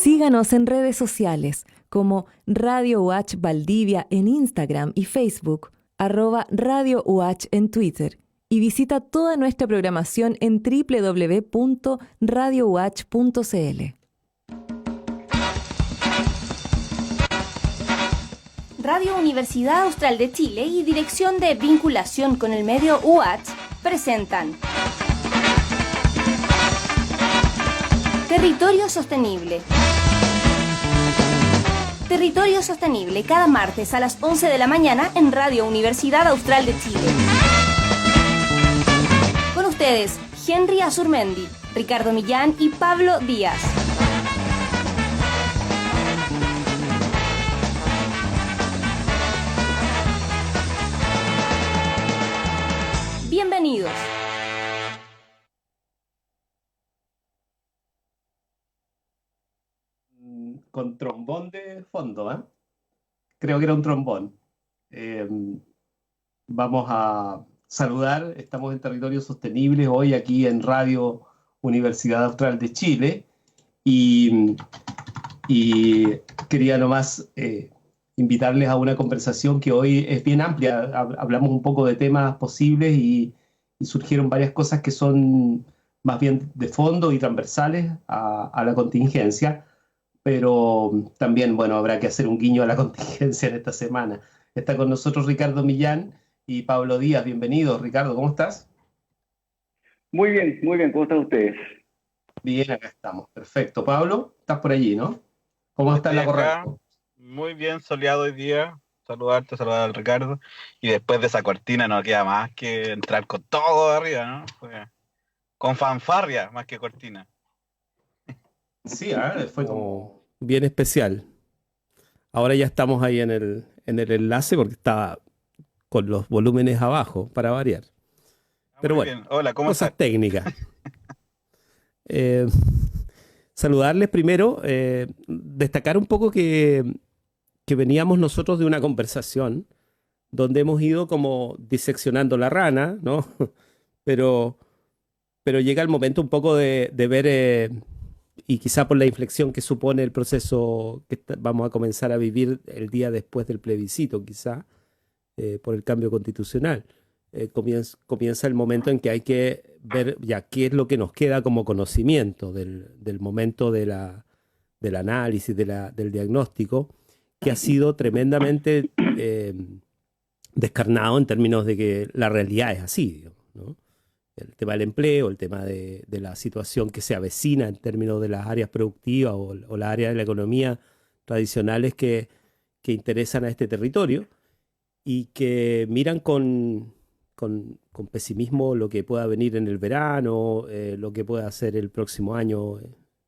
Síganos en redes sociales como Radio UH Valdivia en Instagram y Facebook, @Radio UH en Twitter, y visita toda nuestra programación en www.radiouh.cl. Radio Universidad Austral de Chile y Dirección de Vinculación con el Medio UH presentan Territorio Sostenible. Territorio Sostenible, cada martes a las 11 de la mañana en Radio Universidad Austral de Chile. Con ustedes, Henry Azurmendi, Ricardo Millán y Pablo Díaz. Bienvenidos. Con trombón de fondo, ¿eh? Creo que era un trombón. Vamos a saludar, estamos en Territorio Sostenible hoy aquí en Radio Universidad Austral de Chile y quería nomás invitarles a una conversación que hoy es bien amplia. Hablamos un poco de temas posibles y surgieron varias cosas que son más bien de fondo y transversales a la contingencia, pero también, bueno, habrá que hacer un guiño a la contingencia en esta semana. Está con nosotros Ricardo Millán y Pablo Díaz. Bienvenidos. Ricardo, ¿cómo estás? Muy bien, ¿cómo están ustedes? Bien, acá estamos. Perfecto. Pablo, estás por allí, ¿no? ¿Cómo está la Correcto? Muy bien, soleado hoy día. Saludar al Ricardo. Y después de esa cortina no queda más que entrar con todo arriba, ¿no? Con fanfarria más que cortina. Sí, fue como bien especial. Ahora ya estamos ahí en el enlace porque estaba con los volúmenes abajo para variar. Pero muy bueno, bien. Hola, ¿cómo cosas estás? técnicas. Saludarles primero, destacar un poco que veníamos nosotros de una conversación donde hemos ido como diseccionando la rana, ¿no? Pero llega el momento un poco de ver, y quizá por la inflexión que supone el proceso que vamos a comenzar a vivir el día después del plebiscito, quizá, por el cambio constitucional. Comienza el momento en que hay que ver ya qué es lo que nos queda como conocimiento del momento del análisis, del diagnóstico, que ha sido tremendamente descarnado en términos de que la realidad es así, digamos, ¿no? El tema del empleo, el tema de la situación que se avecina en términos de las áreas productivas o las áreas de la economía tradicionales que interesan a este territorio y que miran con pesimismo lo que pueda venir en el verano, lo que pueda hacer el próximo año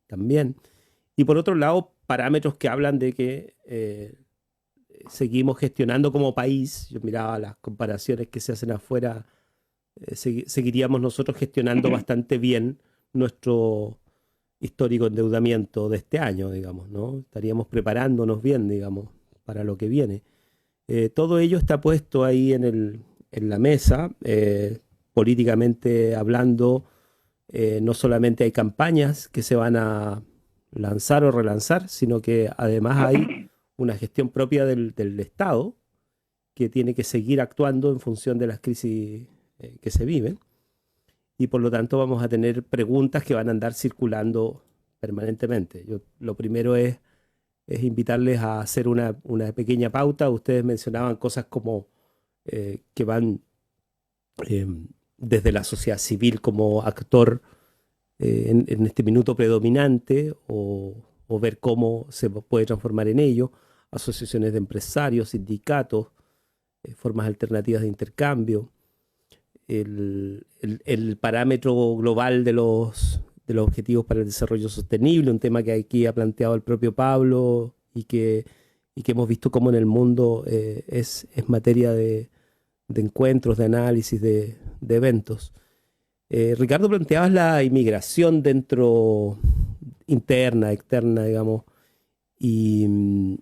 también. Y por otro lado, parámetros que hablan de que seguimos gestionando como país. Yo miraba las comparaciones que se hacen afuera, seguiríamos nosotros gestionando bastante bien nuestro histórico endeudamiento de este año, digamos, ¿no? Estaríamos preparándonos bien, digamos, para lo que viene. Todo ello está puesto ahí en la mesa, políticamente hablando. No solamente hay campañas que se van a lanzar o relanzar, sino que además hay una gestión propia del Estado que tiene que seguir actuando en función de las crisis que se viven, y por lo tanto vamos a tener preguntas que van a andar circulando permanentemente. Lo primero es invitarles a hacer una pequeña pauta. Ustedes mencionaban cosas como que van desde la sociedad civil como actor en este minuto predominante, o ver cómo se puede transformar en ello, asociaciones de empresarios, sindicatos, formas alternativas de intercambio, el parámetro global de los objetivos para el desarrollo sostenible, un tema que aquí ha planteado el propio Pablo y que hemos visto cómo en el mundo es materia de encuentros, de análisis, de eventos. Ricardo, planteabas la inmigración interna, externa, digamos, y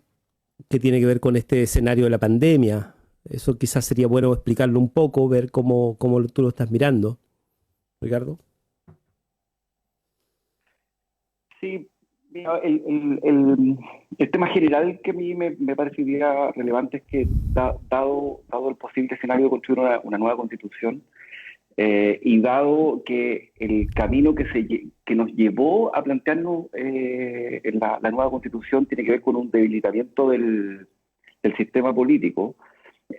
que tiene que ver con este escenario de la pandemia. Eso quizás sería bueno explicarlo un poco, ver cómo tú lo estás mirando. Ricardo. Sí, Mira, el tema general que a mí me parecería relevante es que, dado el posible escenario de construir una nueva constitución, y dado que el camino que nos llevó a plantearnos la nueva constitución tiene que ver con un debilitamiento del sistema político,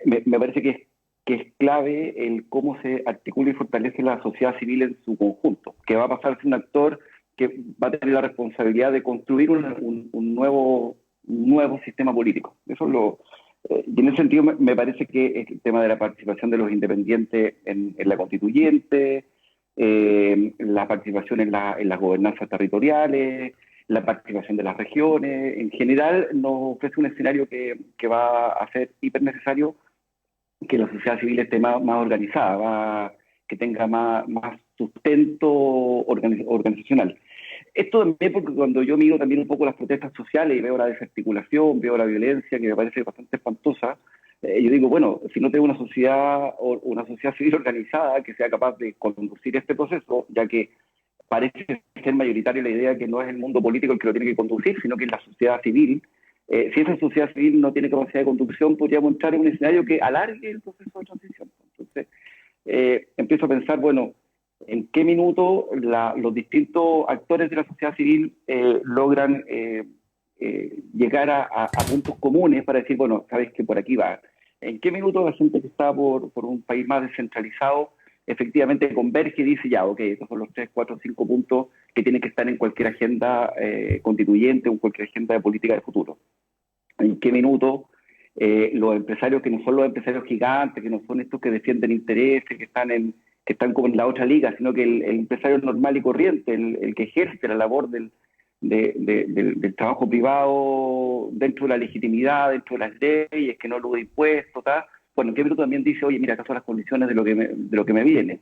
me parece que es clave el cómo se articula y fortalece la sociedad civil en su conjunto, que va a pasar a ser un actor que va a tener la responsabilidad de construir un nuevo sistema político. Eso es y en ese sentido me parece que el tema de la participación de los independientes en la constituyente, la participación en las gobernanzas territoriales, la participación de las regiones, en general nos ofrece un escenario que va a ser hiper necesario que la sociedad civil esté más organizada, que tenga más sustento organizacional. Esto también porque cuando yo miro también un poco las protestas sociales y veo la desarticulación, veo la violencia, que me parece bastante espantosa, yo digo, bueno, si no tengo una sociedad civil organizada que sea capaz de conducir este proceso, ya que parece ser mayoritaria la idea que no es el mundo político el que lo tiene que conducir, sino que es la sociedad civil. Si esa sociedad civil no tiene capacidad de conducción, podríamos entrar en un escenario que alargue el proceso de transición. Entonces, empiezo a pensar, bueno, en qué minuto los distintos actores de la sociedad civil logran llegar a puntos comunes para decir, bueno, sabes que por aquí va. En qué minuto la gente que está por un país más descentralizado efectivamente converge y dice, ya, ok, estos son los 3, 4, 5 puntos que tienen que estar en cualquier agenda constituyente o en cualquier agenda de política de futuro. En qué minuto los empresarios que no son los empresarios gigantes, que no son estos que defienden intereses, que están como en la otra liga, sino que el empresario normal y corriente, el que ejerce la labor del trabajo privado dentro de la legitimidad, dentro de las leyes, que no elude impuestos, tal. Bueno, ¿en qué minuto también dice, oye, mira, acá son las condiciones de lo que me viene?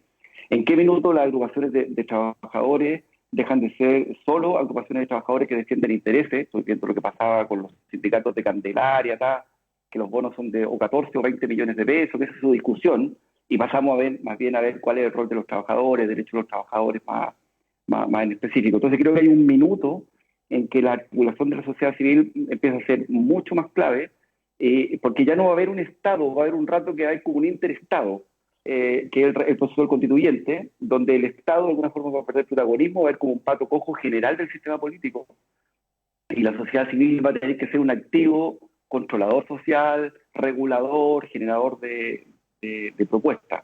¿En qué minuto las agrupaciones de trabajadores dejan de ser solo agrupaciones de trabajadores que defienden intereses? Estoy viendo lo que pasaba con los sindicatos de Candelaria, tal, que los bonos son de o 14 o 20 millones de pesos, que esa es su discusión, y pasamos más bien a ver cuál es el rol de los trabajadores, derechos de los trabajadores más en específico. Entonces creo que hay un minuto en que la articulación de la sociedad civil empieza a ser mucho más clave, porque ya no va a haber un Estado, va a haber un rato que va a haber como un interestado, que es el proceso del constituyente, donde el Estado de alguna forma va a perder protagonismo, va a haber como un pato cojo general del sistema político, y la sociedad civil va a tener que ser un activo controlador social, regulador, generador de propuestas.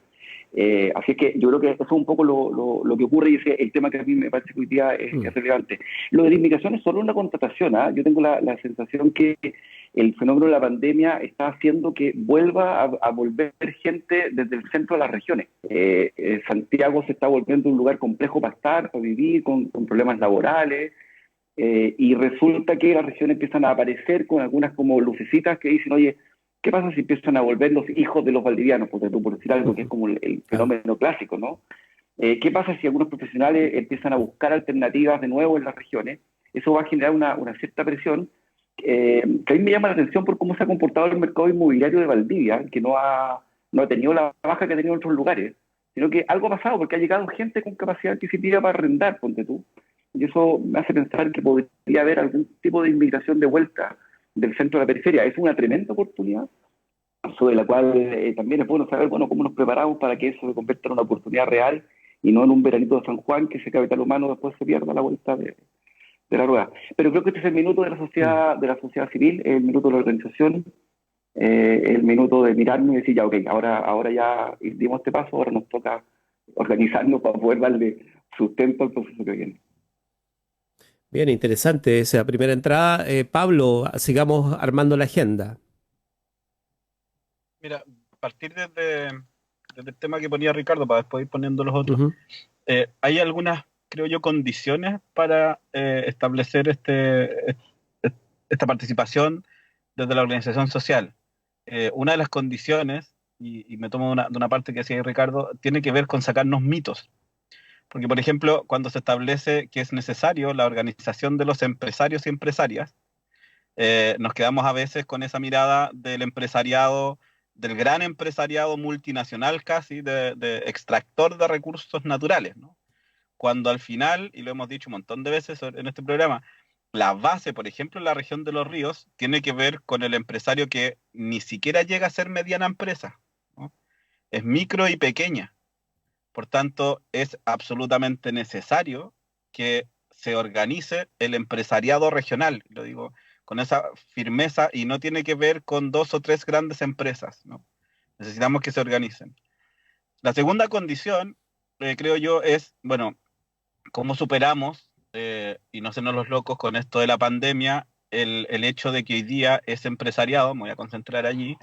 Así que yo creo que eso es un poco lo que ocurre, y ese es el tema que a mí me parece que hoy día es relevante. Lo de la inmigración es solo una contratación, ¿eh? Yo tengo la sensación que el fenómeno de la pandemia está haciendo que vuelva a volver gente desde el centro de las regiones. Santiago se está volviendo un lugar complejo para estar, para vivir, con problemas laborales, y resulta que las regiones empiezan a aparecer con algunas como lucecitas que dicen, oye, ¿qué pasa si empiezan a volver los hijos de los valdivianos? Por decir algo que es como el fenómeno clásico, ¿no? ¿Qué pasa si algunos profesionales empiezan a buscar alternativas de nuevo en las regiones? Eso va a generar una cierta presión, que a mí me llama la atención por cómo se ha comportado el mercado inmobiliario de Valdivia, que no ha tenido la baja que ha tenido en otros lugares, sino que algo ha pasado porque ha llegado gente con capacidad adquisitiva para arrendar, ponte tú. Y eso me hace pensar que podría haber algún tipo de inmigración de vuelta del centro a la periferia. Es una tremenda oportunidad sobre la cual también es bueno saber cómo nos preparamos para que eso se convierta en una oportunidad real y no en un veranito de San Juan, que ese capital humano después se pierda a la vuelta de la rueda. Pero creo que este es el minuto de la sociedad civil, el minuto de la organización, el minuto de mirarnos y decir, ya, ok, ahora ya dimos este paso, ahora nos toca organizarnos para poder darle sustento al proceso que viene. Bien, interesante esa primera entrada. Pablo, sigamos armando la agenda. Mira, partir desde el tema que ponía Ricardo, para después ir poniendo los otros. Uh-huh. Hay algunas, creo yo, condiciones para establecer esta participación desde la organización social. Una de las condiciones, y me tomo de una parte que decía Ricardo, tiene que ver con sacarnos mitos. Porque, por ejemplo, cuando se establece que es necesario la organización de los empresarios y empresarias, nos quedamos a veces con esa mirada del empresariado, del gran empresariado multinacional casi, de extractor de recursos naturales, ¿no? Cuando al final, y lo hemos dicho un montón de veces en este programa, la base, por ejemplo, en la región de Los Ríos, tiene que ver con el empresario que ni siquiera llega a ser mediana empresa, ¿no? Es micro y pequeña. Por tanto, es absolutamente necesario que se organice el empresariado regional, lo digo con esa firmeza, y no tiene que ver con 2 o 3 grandes empresas, ¿no? Necesitamos que se organicen. La segunda condición, creo yo, es, bueno, cómo superamos, y no hacernos los locos con esto de la pandemia, el hecho de que hoy día ese empresariado, me voy a concentrar allí,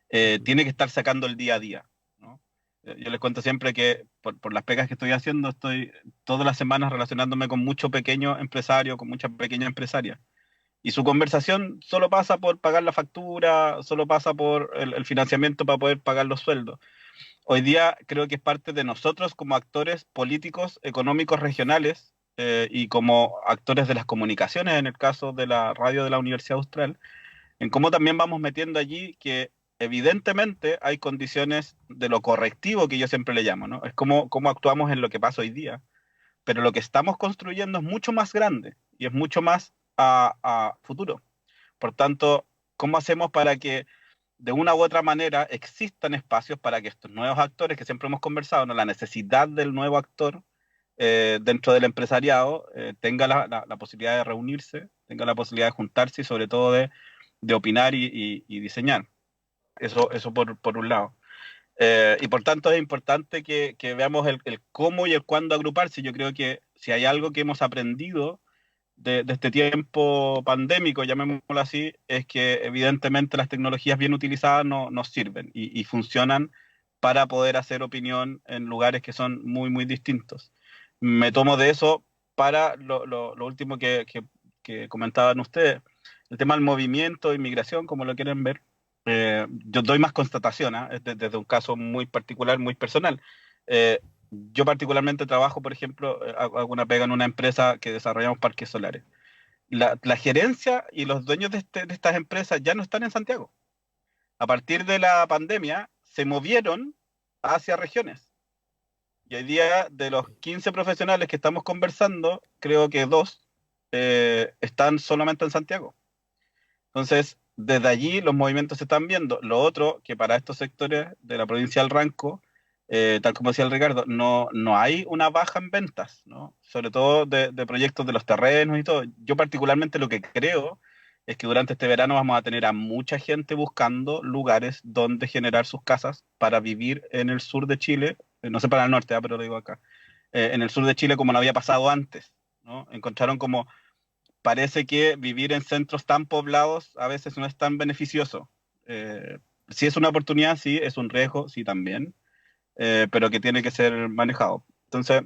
tiene que estar sacando el día a día, ¿no? Yo les cuento siempre que por las pegas que estoy haciendo, estoy todas las semanas relacionándome con mucho pequeño empresario, con mucha pequeña empresaria. Y su conversación solo pasa por pagar la factura, solo pasa por el financiamiento para poder pagar los sueldos. Hoy día creo que es parte de nosotros como actores políticos, económicos, regionales, y como actores de las comunicaciones, en el caso de la radio de la Universidad Austral, en cómo también vamos metiendo allí que evidentemente hay condiciones de lo correctivo que yo siempre le llamo, ¿no? Es como actuamos en lo que pasa hoy día, pero lo que estamos construyendo es mucho más grande y es mucho más a futuro. Por tanto, ¿cómo hacemos para que de una u otra manera existan espacios para que estos nuevos actores que siempre hemos conversado, ¿no? La necesidad del nuevo actor dentro del empresariado tenga la posibilidad de reunirse, tenga la posibilidad de juntarse y sobre todo de opinar y diseñar? Eso por un lado. Y por tanto es importante que veamos el cómo y el cuándo agruparse. Yo creo que si hay algo que hemos aprendido de este tiempo pandémico, llamémoslo así, es que evidentemente las tecnologías bien utilizadas nos sirven y funcionan para poder hacer opinión en lugares que son muy, muy distintos. Me tomo de eso para lo último que comentaban ustedes, el tema del movimiento, inmigración, como lo quieren ver. Yo doy más constatación, ¿eh? Desde un caso muy particular, muy personal. Yo particularmente trabajo, por ejemplo, hago una pega en una empresa que desarrollamos parques solares. La gerencia y los dueños de estas empresas ya no están en Santiago. A partir de la pandemia se movieron hacia regiones. Y hoy día, de los 15 profesionales que estamos conversando, creo que 2 están solamente en Santiago. Entonces, desde allí los movimientos se están viendo. Lo otro, que para estos sectores de la provincia del Ranco, tal como decía el Ricardo, no hay una baja en ventas, ¿no? Sobre todo de proyectos de los terrenos y todo. Yo particularmente lo que creo es que durante este verano vamos a tener a mucha gente buscando lugares donde generar sus casas para vivir en el sur de Chile, no sé para el norte, pero lo digo acá, en el sur de Chile como no había pasado antes, ¿no? Encontraron como parece que vivir en centros tan poblados a veces no es tan beneficioso. Si es una oportunidad, sí, es un riesgo, sí también, pero que tiene que ser manejado. Entonces,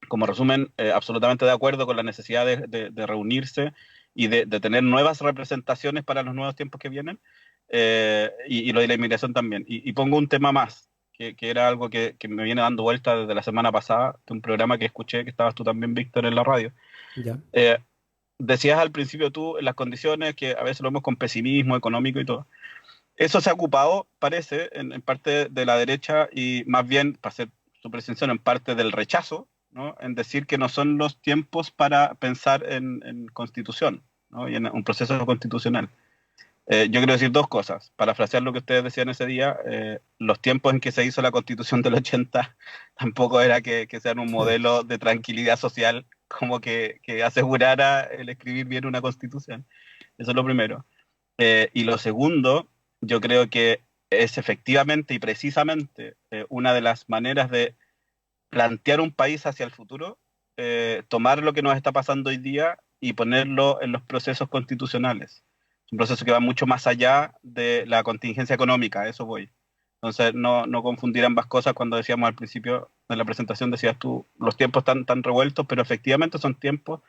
como resumen, absolutamente de acuerdo con la necesidad de reunirse y de tener nuevas representaciones para los nuevos tiempos que vienen, y lo de la inmigración también. Y pongo un tema más, que era algo que me viene dando vuelta desde la semana pasada, de un programa que escuché, que estabas tú también, Víctor, en la radio. Ya. Decías al principio tú las condiciones, que a veces lo vemos con pesimismo económico y todo. Eso se ha ocupado, parece, en parte de la derecha y más bien, para ser súper sincero, en parte del rechazo, ¿no? En decir que no son los tiempos para pensar en constitución, ¿no? Y en un proceso constitucional. Yo quiero decir 2 cosas. Parafrasear lo que ustedes decían ese día, los tiempos en que se hizo la constitución del 80 tampoco era que sean un modelo de tranquilidad social como que asegurara el escribir bien una constitución. Eso es lo primero. Y lo segundo, yo creo que es efectivamente y precisamente una de las maneras de plantear un país hacia el futuro, tomar lo que nos está pasando hoy día y ponerlo en los procesos constitucionales. Es un proceso que va mucho más allá de la contingencia económica, a eso voy. Entonces, no confundir ambas cosas. Cuando decíamos al principio de la presentación, decías tú, los tiempos están tan revueltos, pero efectivamente son tiempos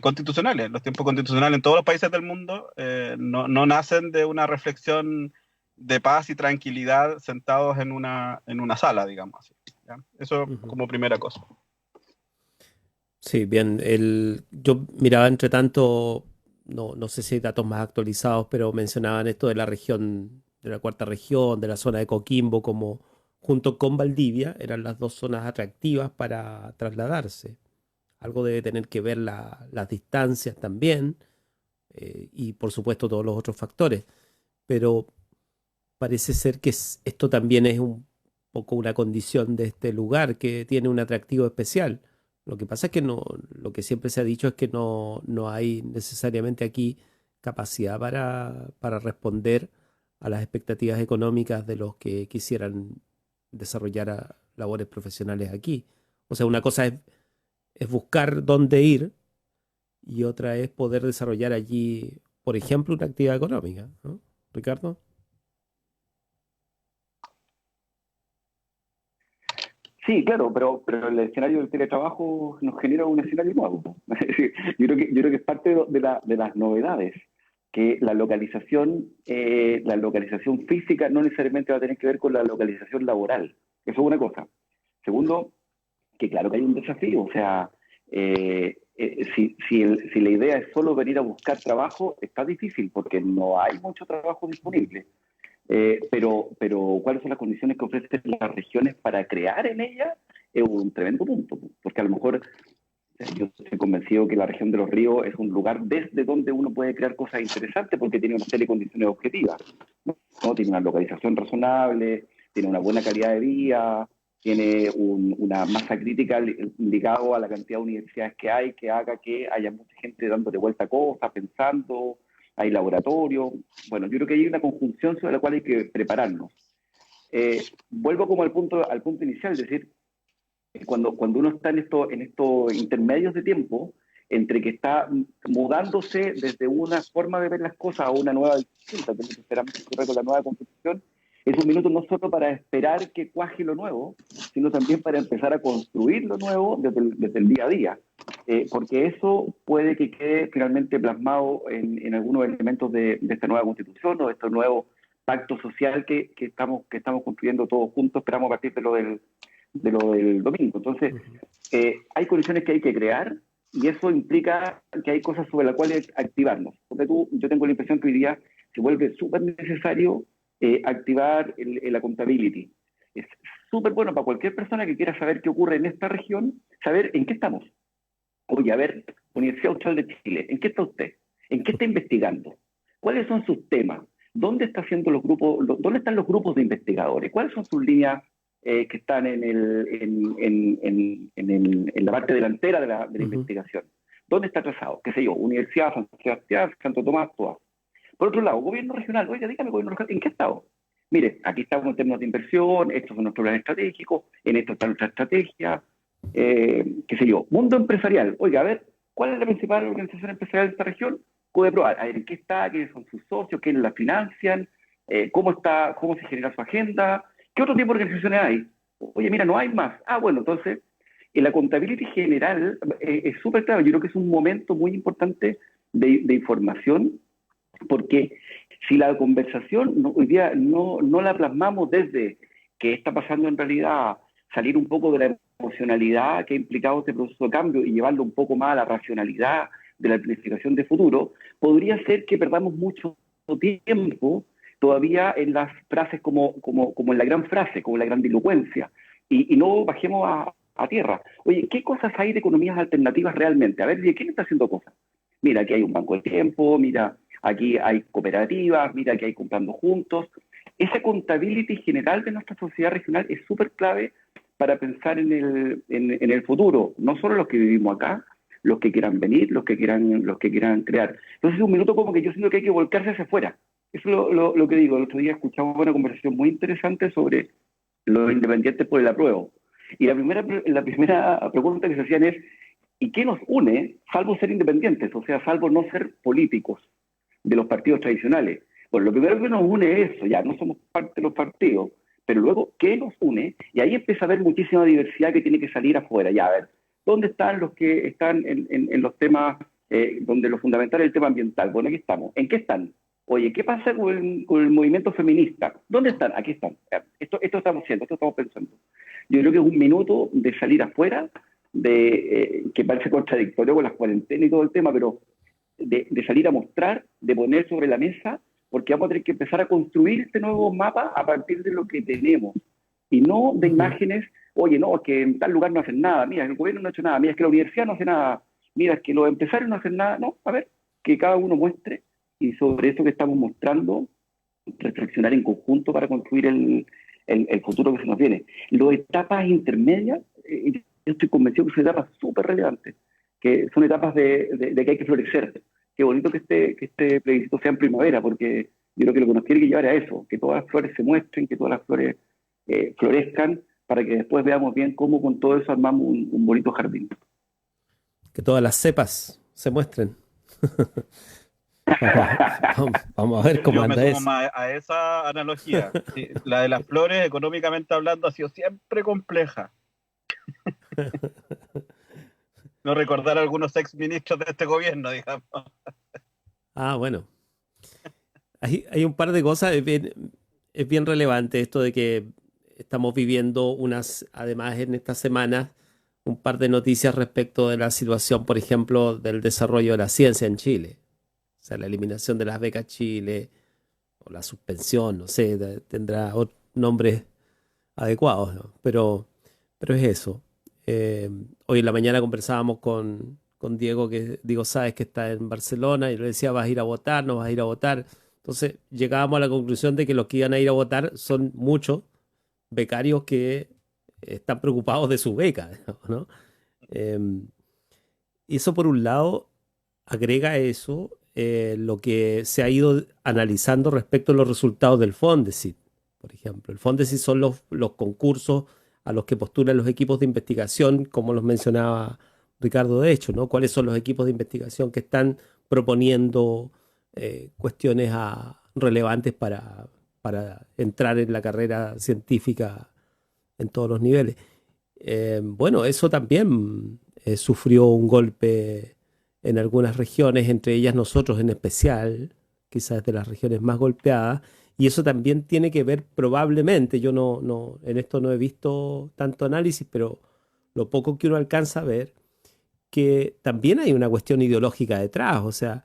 constitucionales. Los tiempos constitucionales en todos los países del mundo no nacen de una reflexión de paz y tranquilidad sentados en una sala, digamos así, ¿ya? Eso como primera cosa. Sí, bien. Yo miraba entre tanto, no sé si hay datos más actualizados, pero mencionaban esto de la región, de la cuarta región, de la zona de Coquimbo, como junto con Valdivia, eran las 2 zonas atractivas para trasladarse. algo debe tener que ver las distancias también, y por supuesto todos los otros factores, pero parece ser que esto también es un poco una condición de este lugar que tiene un atractivo especial. Lo que pasa es que lo que siempre se ha dicho es que no hay necesariamente aquí capacidad para responder a las expectativas económicas de los que quisieran desarrollar labores profesionales aquí. O sea, una cosa es buscar dónde ir y otra es poder desarrollar allí, por ejemplo, una actividad económica, ¿no, Ricardo? Sí, claro, pero el escenario del teletrabajo nos genera un escenario nuevo. Yo creo que es parte de las novedades, que la localización física no necesariamente va a tener que ver con la localización laboral. Eso es una cosa. Segundo, que claro que hay un desafío. O sea, si la idea es solo venir a buscar trabajo, está difícil porque no hay mucho trabajo disponible. Pero ¿cuáles son las condiciones que ofrecen las regiones para crear en ellas? Es un tremendo punto, porque a lo mejor yo estoy convencido que la región de los ríos es un lugar desde donde uno puede crear cosas interesantes porque tiene una serie de condiciones objetivas, ¿no? Tiene una localización razonable, tiene una buena calidad de vida, tiene una masa crítica ligado a la cantidad de universidades que hay, que haga que haya mucha gente dándole vuelta a cosas, pensando. Hay laboratorio. Bueno, yo creo que hay una conjunción sobre la cual hay que prepararnos. Vuelvo como al punto inicial, es decir, cuando uno está en estos intermedios de tiempo, entre que está mudándose desde una forma de ver las cosas a una nueva distinta, que esperamos que ocurra con la nueva Constitución, es un minuto no solo para esperar que cuaje lo nuevo, sino también para empezar a construir lo nuevo desde el día a día. Porque eso puede que quede finalmente plasmado en algunos elementos de esta nueva Constitución o de este nuevo pacto social que estamos construyendo todos juntos, esperamos a partir de lo del domingo. Entonces, hay condiciones que hay que crear y eso implica que hay cosas sobre las cuales activarnos. Porque yo tengo la impresión que hoy día se vuelve súper necesario activar el accountability. Es súper bueno para cualquier persona que quiera saber qué ocurre en esta región, saber en qué estamos. Oye, a ver, Universidad Austral de Chile, ¿en qué está usted? ¿En qué está investigando? ¿Cuáles son sus temas? ¿Dónde están los grupos de investigadores? ¿Cuáles son sus líneas que están en la parte delantera de la investigación? ¿Dónde está trazado? ¿Qué sé yo? Universidad San Sebastián, Santo Tomás, todas. Por otro lado, gobierno regional. Oiga, dígame, gobierno regional, ¿en qué estado? Mire, aquí estamos en términos de inversión, estos son nuestros planes estratégicos, en esto está nuestra estrategia, qué sé yo. Mundo empresarial. Oiga, a ver, ¿cuál es la principal organización empresarial de esta región? Puede probar. A ver, ¿en qué está? ¿Quiénes son sus socios? ¿Quiénes la financian? ¿Cómo se genera su agenda? ¿Qué otro tipo de organizaciones hay? Oye, mira, no hay más. Ah, bueno, entonces, la contabilidad general es súper clave. Yo creo que es un momento muy importante de información, porque si la conversación hoy día no la plasmamos desde qué está pasando en realidad, salir un poco de la emocionalidad que ha implicado este proceso de cambio y llevarlo un poco más a la racionalidad de la planificación de futuro, podría ser que perdamos mucho tiempo todavía en las frases como en la gran frase, como en la grandilocuencia, y no bajemos a tierra. Oye, ¿qué cosas hay de economías alternativas realmente? A ver, ¿quién está haciendo cosas? Mira, aquí hay un banco de tiempo, mira, aquí hay cooperativas, mira, aquí hay comprando juntos. Esa contabilidad general de nuestra sociedad regional es súper clave para pensar en el futuro, no solo los que vivimos acá, los que quieran venir, los que quieran crear. Entonces, un minuto como que yo siento que hay que volcarse hacia afuera. Eso es lo que digo. El otro día escuchamos una conversación muy interesante sobre los independientes por el apruebo. Y la primera pregunta que se hacían es, ¿y qué nos une, salvo ser independientes? O sea, salvo no ser políticos de los partidos tradicionales. Bueno, lo primero que nos une es eso, ya no somos parte de los partidos, pero luego, ¿qué nos une? Y ahí empieza a haber muchísima diversidad que tiene que salir afuera. Ya, a ver, ¿dónde están los que están en los temas, donde lo fundamental es el tema ambiental? Bueno, aquí estamos. ¿En qué están? Oye, ¿qué pasa con el movimiento feminista? ¿Dónde están? Aquí están. Esto estamos haciendo, esto estamos pensando. Yo creo que es un minuto de salir afuera, que parece contradictorio con las cuarentenas y todo el tema, pero de salir a mostrar, de poner sobre la mesa, porque vamos a tener que empezar a construir este nuevo mapa a partir de lo que tenemos, y no de imágenes oye, no, es que en tal lugar no hacen nada, mira, el gobierno no ha hecho nada, mira, es que la universidad no hace nada, mira, es que los empresarios no hacen nada. No, a ver, que cada uno muestre, y sobre eso que estamos mostrando, reflexionar en conjunto para construir el futuro que se nos viene. Las etapas intermedias, yo estoy convencido que son etapas súper relevantes, que son etapas de que hay que florecer. Qué bonito que este plebiscito sea en primavera, porque yo creo que lo que nos tiene que llevar a eso, que todas las flores se muestren, que todas las flores florezcan, para que después veamos bien cómo con todo eso armamos un bonito jardín. Que todas las cepas se muestren. Vamos a ver cómo Yo anda me eso. sumo a esa analogía. Sí, la de las flores, económicamente hablando, ha sido siempre compleja. No recordar a algunos exministros de este gobierno, digamos. Ah, bueno. Hay un par de cosas. Es bien relevante esto de que estamos viviendo además en estas semanas, un par de noticias respecto de la situación, por ejemplo, del desarrollo de la ciencia en Chile. O sea, la eliminación de las becas Chile, o la suspensión, no sé, tendrá nombres adecuados, ¿no? Pero es eso. Hoy en la mañana conversábamos con Diego, Diego Sáez, que está en Barcelona, y le decía, ¿vas a ir a votar? ¿No vas a ir a votar? Entonces llegábamos a la conclusión de que los que iban a ir a votar son muchos becarios que están preocupados de su beca, ¿no? Y eso por un lado agrega a eso lo que se ha ido analizando respecto a los resultados del Fondesit, por ejemplo. El Fondesit son los concursos a los que postulan los equipos de investigación, como los mencionaba Ricardo de hecho, ¿no? ¿Cuáles son los equipos de investigación que están proponiendo cuestiones relevantes para entrar en la carrera científica en todos los niveles? Bueno, eso también sufrió un golpe en algunas regiones, entre ellas nosotros en especial, quizás de las regiones más golpeadas, y eso también tiene que ver probablemente, yo en esto no he visto tanto análisis, pero lo poco que uno alcanza a ver, que también hay una cuestión ideológica detrás, o sea,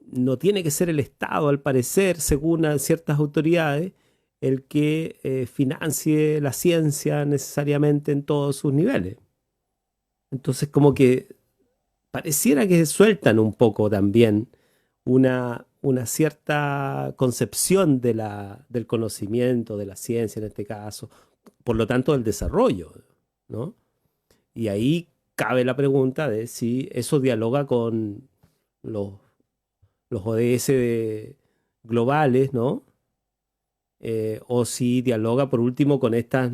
no tiene que ser el Estado, al parecer, según ciertas autoridades, el que financie la ciencia necesariamente en todos sus niveles. Entonces, como que pareciera que sueltan un poco también una cierta concepción del conocimiento, de la ciencia en este caso, por lo tanto del desarrollo, ¿no? Y ahí cabe la pregunta de si eso dialoga con los ODS globales, ¿no? O si dialoga por último con estas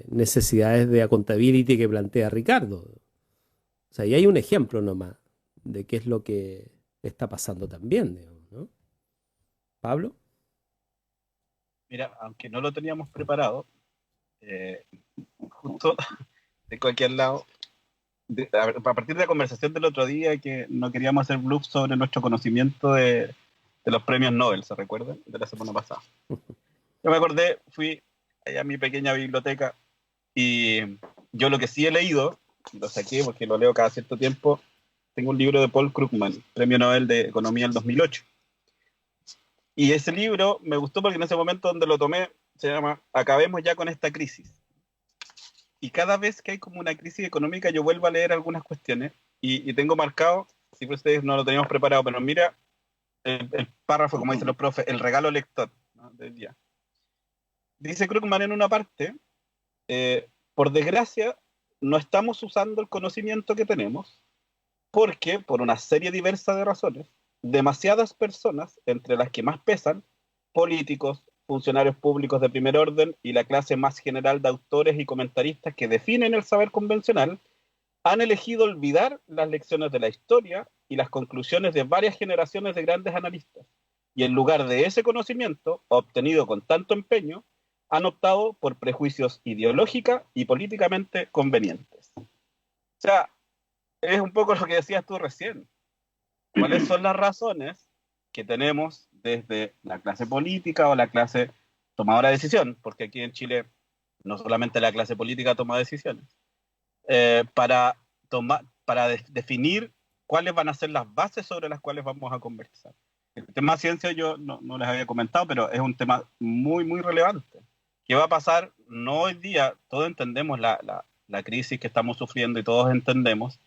necesidades de accountability que plantea Ricardo. O sea, y hay un ejemplo nomás de qué es lo que está pasando también, digamos, ¿no? ¿Pablo? Mira, aunque no lo teníamos preparado, justo de cualquier lado, a partir de la conversación del otro día, que no queríamos hacer bluff sobre nuestro conocimiento de los premios Nobel, ¿se recuerdan? De la semana pasada. Yo me acordé, fui allá a mi pequeña biblioteca y yo lo que sí he leído, lo saqué porque lo leo cada cierto tiempo, tengo un libro de Paul Krugman, Premio Nobel de Economía del 2008. Y ese libro me gustó porque en ese momento donde lo tomé se llama Acabemos ya con esta crisis. Y cada vez que hay como una crisis económica yo vuelvo a leer algunas cuestiones y tengo marcado, si por ustedes no lo teníamos preparado, pero mira el párrafo, como dicen los profes, el regalo lector, ¿no?, del día. Dice Krugman en una parte, por desgracia, no estamos usando el conocimiento que tenemos porque, por una serie diversa de razones, demasiadas personas, entre las que más pesan, políticos, funcionarios públicos de primer orden y la clase más general de autores y comentaristas que definen el saber convencional, han elegido olvidar las lecciones de la historia y las conclusiones de varias generaciones de grandes analistas, y en lugar de ese conocimiento, obtenido con tanto empeño, han optado por prejuicios ideológica y políticamente convenientes. O sea, es un poco lo que decías tú recién. ¿Cuáles son las razones que tenemos desde la clase política o la clase tomadora de decisión? Porque aquí en Chile no solamente la clase política toma decisiones, para definir cuáles van a ser las bases sobre las cuales vamos a conversar. El tema ciencia yo no les había comentado, pero es un tema muy, muy relevante. ¿Qué va a pasar? No hoy día, todos entendemos la crisis que estamos sufriendo y todos entendemos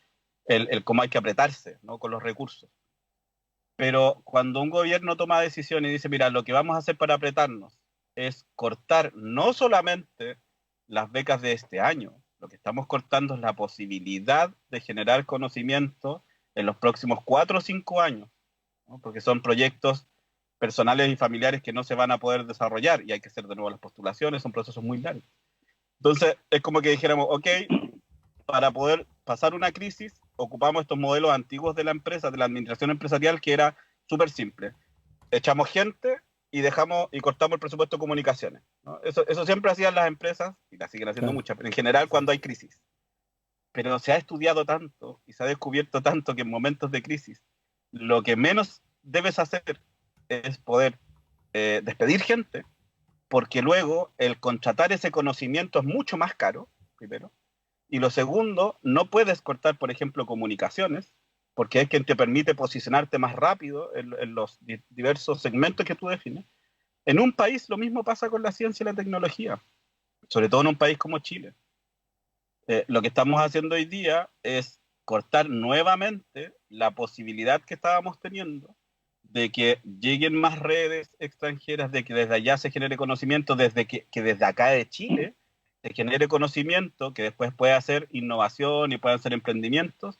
el cómo hay que apretarse, ¿no?, con los recursos. Pero cuando un gobierno toma decisiones y dice, mira, lo que vamos a hacer para apretarnos es cortar no solamente las becas de este año, lo que estamos cortando es la posibilidad de generar conocimiento en los próximos 4 o 5 años, ¿no?, porque son proyectos personales y familiares que no se van a poder desarrollar y hay que hacer de nuevo las postulaciones, son procesos muy largos. Entonces, es como que dijéramos, ok, para poder pasar una crisis, ocupamos estos modelos antiguos de la empresa, de la administración empresarial, que era súper simple. Echamos gente y cortamos el presupuesto de comunicaciones, ¿no? Eso siempre hacían las empresas, y las siguen haciendo muchas, pero en general cuando hay crisis. Pero se ha estudiado tanto y se ha descubierto tanto que en momentos de crisis lo que menos debes hacer es poder despedir gente, porque luego el contratar ese conocimiento es mucho más caro, primero, y lo segundo, no puedes cortar, por ejemplo, comunicaciones, porque es quien te permite posicionarte más rápido en los diversos segmentos que tú defines. En un país lo mismo pasa con la ciencia y la tecnología, sobre todo en un país como Chile. Lo que estamos haciendo hoy día es cortar nuevamente la posibilidad que estábamos teniendo de que lleguen más redes extranjeras, de que desde allá se genere conocimiento, que desde acá de Chile se genere conocimiento, que después pueda hacer innovación y puedan hacer emprendimientos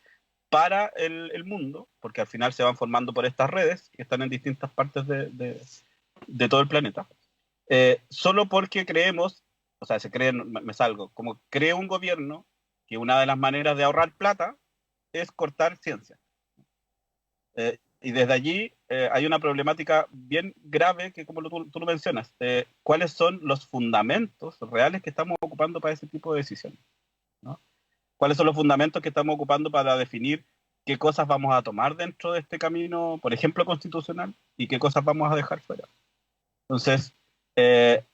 para el mundo, porque al final se van formando por estas redes que están en distintas partes de todo el planeta. Solo porque creemos, o sea, me salgo, como cree un gobierno que una de las maneras de ahorrar plata es cortar ciencia. Y desde allí hay una problemática bien grave que, como tú lo mencionas, ¿cuáles son los fundamentos reales que estamos ocupando para ese tipo de decisiones, ¿no? ¿Cuáles son los fundamentos que estamos ocupando para definir qué cosas vamos a tomar dentro de este camino, por ejemplo, constitucional, y qué cosas vamos a dejar fuera? Entonces,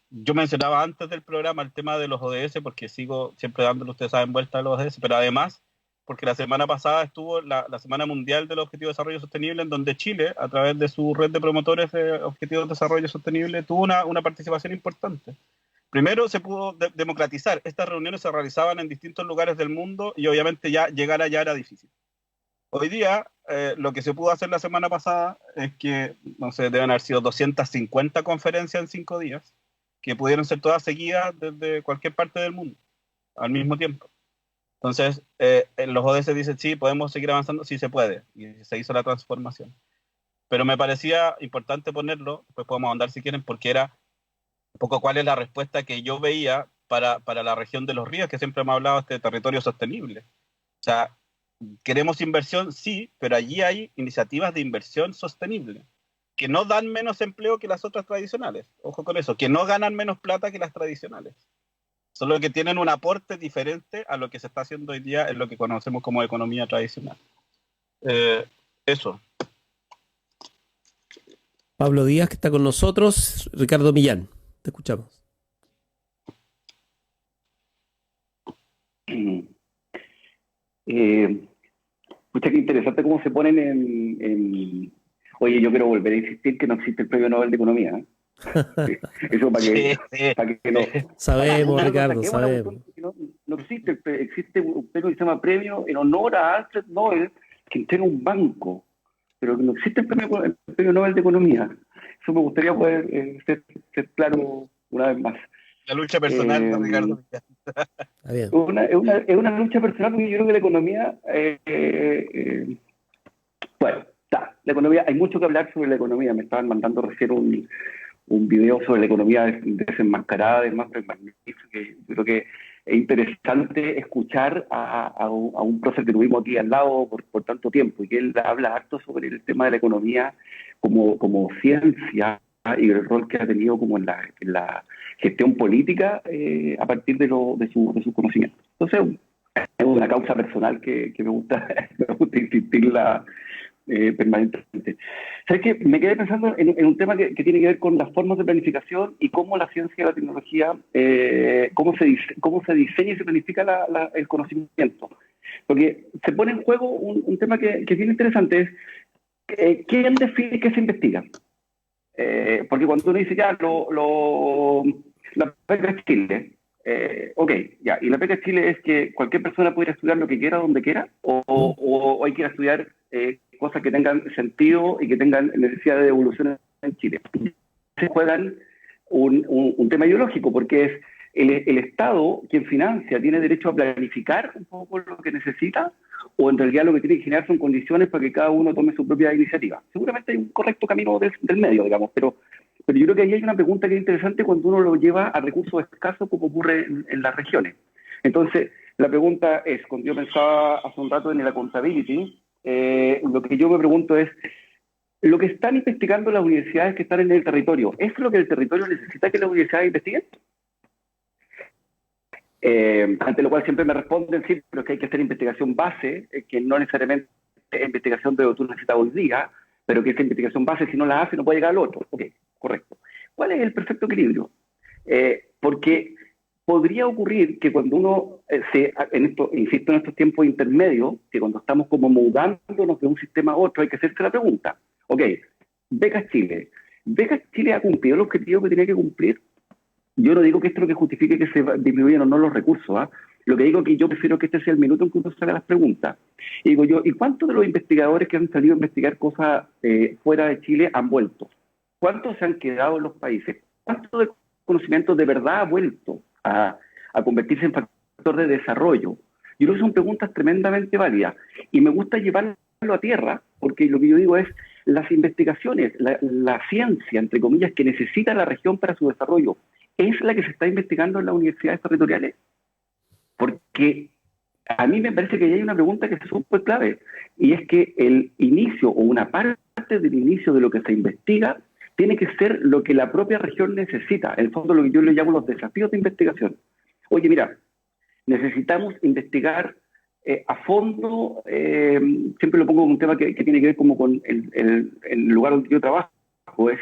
yo mencionaba antes del programa el tema de los ODS, porque sigo siempre dándole, ustedes saben, vuelta a los ODS, pero además porque la semana pasada estuvo la Semana Mundial del Objetivo de Desarrollo Sostenible, en donde Chile, a través de su red de promotores de Objetivos de Desarrollo Sostenible, tuvo una participación importante. Primero, se pudo democratizar. Estas reuniones se realizaban en distintos lugares del mundo y obviamente ya llegar allá era difícil. Hoy día, lo que se pudo hacer la semana pasada es que, no sé, deben haber sido 250 conferencias en 5 días, que pudieron ser todas seguidas desde cualquier parte del mundo, al mismo tiempo. Entonces, los ODS dicen, sí, podemos seguir avanzando, sí se puede, y se hizo la transformación. Pero me parecía importante ponerlo, después podemos ahondar si quieren, porque era un poco cuál es la respuesta que yo veía para la región de los ríos, que siempre hemos hablado de este territorio sostenible. O sea, queremos inversión, sí, pero allí hay iniciativas de inversión sostenible, que no dan menos empleo que las otras tradicionales, ojo con eso, que no ganan menos plata que las tradicionales. Solo que tienen un aporte diferente a lo que se está haciendo hoy día en lo que conocemos como economía tradicional. Eso. Pablo Díaz, que está con nosotros. Ricardo Millán, te escuchamos. Escucha, qué interesante cómo se ponen en... Oye, yo quiero volver a insistir que no existe el Premio Nobel de Economía, ¿eh? Eso para que no. Sabemos, Ricardo, sabemos. No existe, existe un premio que se llama Premio en honor a Alfred Nobel, que entrega un banco, pero no existe el premio Nobel de Economía. Eso me gustaría poder ser claro una vez más. La lucha personal de Ricardo. Es una lucha personal, porque yo creo que la economía, bueno, la economía, hay mucho que hablar sobre la economía. Me estaban mandando recién un video sobre la economía desenmascarada de Manfred Magnifico, que yo creo que es interesante escuchar a un profesor que tuvimos aquí al lado por tanto tiempo, y que él habla harto sobre el tema de la economía como ciencia y el rol que ha tenido como en la gestión política a partir de su conocimiento. Entonces, es una causa personal que me gusta insistirla permanentemente. ¿Sabes qué? Me quedé pensando en un tema que tiene que ver con las formas de planificación y cómo la ciencia y la tecnología, cómo se diseña y se planifica el conocimiento. Porque se pone en juego un tema que es bien interesante, es ¿quién define qué se investiga? Porque cuando uno dice ya La beca Chile, ok, ya, y la beca Chile es que cualquier persona puede ir a estudiar lo que quiera, donde quiera, o hay que ir a estudiar cosas que tengan sentido y que tengan necesidad de evolución en Chile. Se juegan un tema ideológico, porque es el Estado quien financia, tiene derecho a planificar un poco lo que necesita, o en realidad lo que tiene que generar son condiciones para que cada uno tome su propia iniciativa. Seguramente hay un correcto camino del medio, digamos, pero yo creo que ahí hay una pregunta que es interesante cuando uno lo lleva a recursos escasos, como ocurre en las regiones. Entonces, la pregunta es, cuando yo pensaba hace un rato en el accountability, lo que yo me pregunto es, lo que están investigando las universidades que están en el territorio, ¿es lo que el territorio necesita que las universidades investiguen? Ante lo cual siempre me responden, sí, pero es que hay que hacer investigación base, que no necesariamente es investigación de lo que tú necesitas hoy día, pero que esa investigación base, si no la hace, no puede llegar al otro. Ok, correcto. ¿Cuál es el perfecto equilibrio? Porque podría ocurrir que cuando uno, insisto, en estos tiempos intermedios, que cuando estamos como mudándonos de un sistema a otro, hay que hacerse la pregunta. Ok, Becas Chile. ¿Becas Chile ha cumplido el objetivo que tenía que cumplir? Yo no digo que esto es lo que justifique que se disminuyan o no los recursos, ¿eh? Lo que digo es que yo prefiero que este sea el minuto en que uno se haga las preguntas. Y digo yo, ¿y cuántos de los investigadores que han salido a investigar cosas fuera de Chile han vuelto? ¿Cuántos se han quedado en los países? ¿Cuántos de conocimiento de verdad ha vuelto a convertirse en factor de desarrollo? Yo creo que son preguntas tremendamente válidas. Y me gusta llevarlo a tierra, porque lo que yo digo es, las investigaciones, la ciencia, entre comillas, que necesita la región para su desarrollo, ¿es la que se está investigando en las universidades territoriales? Porque a mí me parece que hay una pregunta que es súper clave, y es que el inicio o una parte del inicio de lo que se investiga tiene que ser lo que la propia región necesita. En el fondo, lo que yo le llamo los desafíos de investigación. Oye, mira, necesitamos investigar a fondo, siempre lo pongo como un tema que tiene que ver como con el lugar donde yo trabajo, es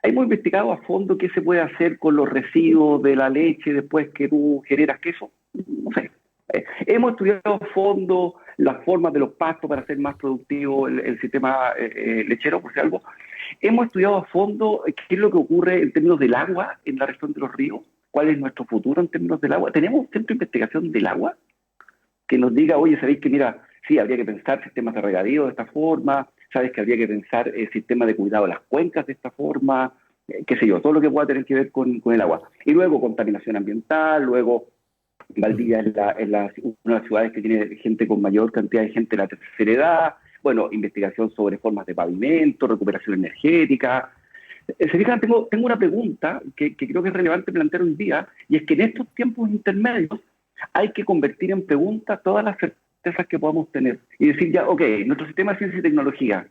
hemos investigado a fondo qué se puede hacer con los residuos de la leche después que tú generas queso. No sé. Hemos estudiado a fondo las formas de los pastos para hacer más productivo el sistema lechero, por si algo. Hemos estudiado a fondo qué es lo que ocurre en términos del agua en la región de los ríos, cuál es nuestro futuro en términos del agua. Tenemos un centro de investigación del agua que nos diga, oye, sabéis que mira, sí, habría que pensar sistemas de regadío de esta forma, sabes que habría que pensar el sistema de cuidado de las cuencas de esta forma, qué sé yo, todo lo que pueda tener que ver con el agua. Y luego contaminación ambiental, luego Valdivia es una de las ciudades que tiene gente con mayor cantidad de gente de la tercera edad, bueno, investigación sobre formas de pavimento, recuperación energética. Se fijan, tengo una pregunta que creo que es relevante plantear hoy día, y es que en estos tiempos intermedios hay que convertir en preguntas todas las certezas que podamos tener y decir ya, ok, nuestro sistema de ciencia y tecnología,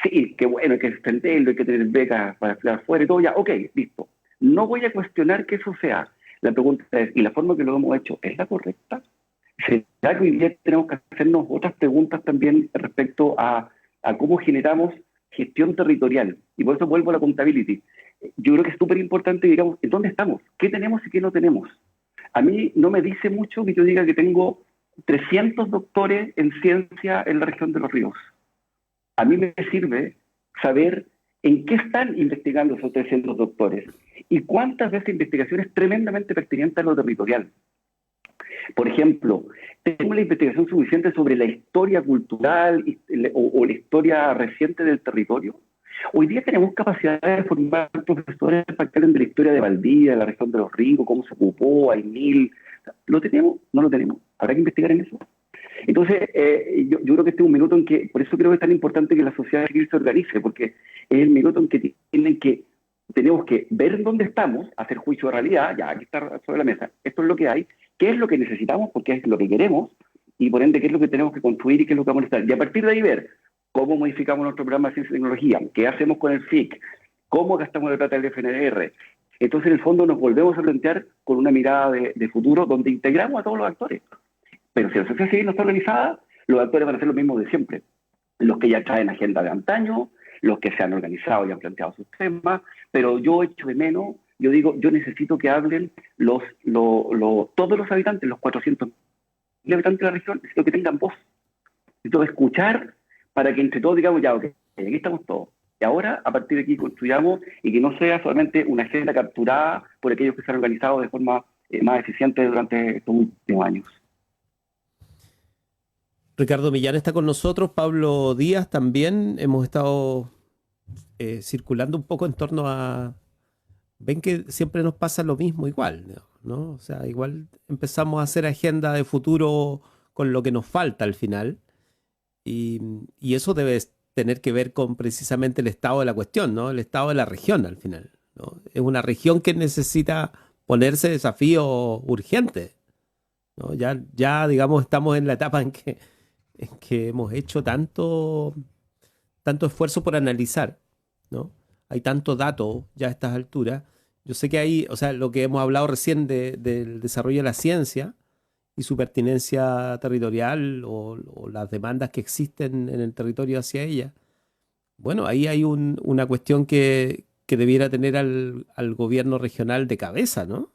sí, qué bueno, hay que extenderlo, hay que tener becas para estudiar afuera y todo, ya, ok, listo. No voy a cuestionar que eso sea. La pregunta es, ¿y la forma que lo hemos hecho es la correcta? ¿Será que hoy día tenemos que hacernos otras preguntas también respecto a cómo generamos gestión territorial? Y por eso vuelvo a la accountability. Yo creo que es súper importante, digamos, ¿en dónde estamos? ¿Qué tenemos y qué no tenemos? A mí no me dice mucho que yo diga que tengo 300 doctores en ciencia en la región de los ríos. A mí me sirve saber en qué están investigando esos 300 doctores y cuántas de esas investigaciones tremendamente pertinentes a lo territorial. Por ejemplo, ¿tengo la investigación suficiente sobre la historia cultural o la historia reciente del territorio? Hoy día tenemos capacidad de formar profesores para que hablen de la historia de Valdivia, de la región de los Ríos, cómo se ocupó, Aymil. ¿Lo tenemos? No lo tenemos. ¿Habrá que investigar en eso? Entonces, yo creo que este es un minuto en que, por eso creo que es tan importante que la sociedad civil se organice, porque es el minuto en que tenemos que ver en dónde estamos, hacer juicio de realidad, ya aquí está sobre la mesa, esto es lo que hay, qué es lo que necesitamos, porque es lo que queremos, y por ende qué es lo que tenemos que construir y qué es lo que vamos a estar. Y a partir de ahí ver cómo modificamos nuestro programa de ciencia y tecnología, qué hacemos con el FIC, cómo gastamos la plata del FNR. Entonces, en el fondo, nos volvemos a plantear con una mirada de futuro donde integramos a todos los actores. Pero si la sociedad civil no está organizada, los actores van a ser los mismos de siempre. Los que ya traen agenda de antaño, los que se han organizado y han planteado sus temas, pero yo echo de menos, yo digo, yo necesito que hablen todos los habitantes, los 400.000 habitantes de la región, necesito que tengan voz. Necesito escuchar para que entre todos digamos, ya, ok, aquí estamos todos. Y ahora, a partir de aquí, construyamos y que no sea solamente una agenda capturada por aquellos que se han organizado de forma más eficiente durante estos últimos años. Ricardo Millán está con nosotros, Pablo Díaz también. Hemos estado circulando un poco en torno a... Ven que siempre nos pasa lo mismo igual, ¿no? O sea, igual empezamos a hacer agenda de futuro con lo que nos falta al final. Y eso debe tener que ver con precisamente el estado de la cuestión, ¿no? El estado de la región al final, ¿no? Es una región que necesita ponerse desafíos urgentes, ¿no? Ya digamos, estamos en la etapa en que hemos hecho tanto esfuerzo por analizar, ¿no? Hay tanto dato ya a estas alturas. Yo sé que hay, o sea, lo que hemos hablado recién del desarrollo de la ciencia y su pertinencia territorial o las demandas que existen en el territorio hacia ella. Bueno, ahí hay una cuestión que debiera tener al gobierno regional de cabeza, ¿no?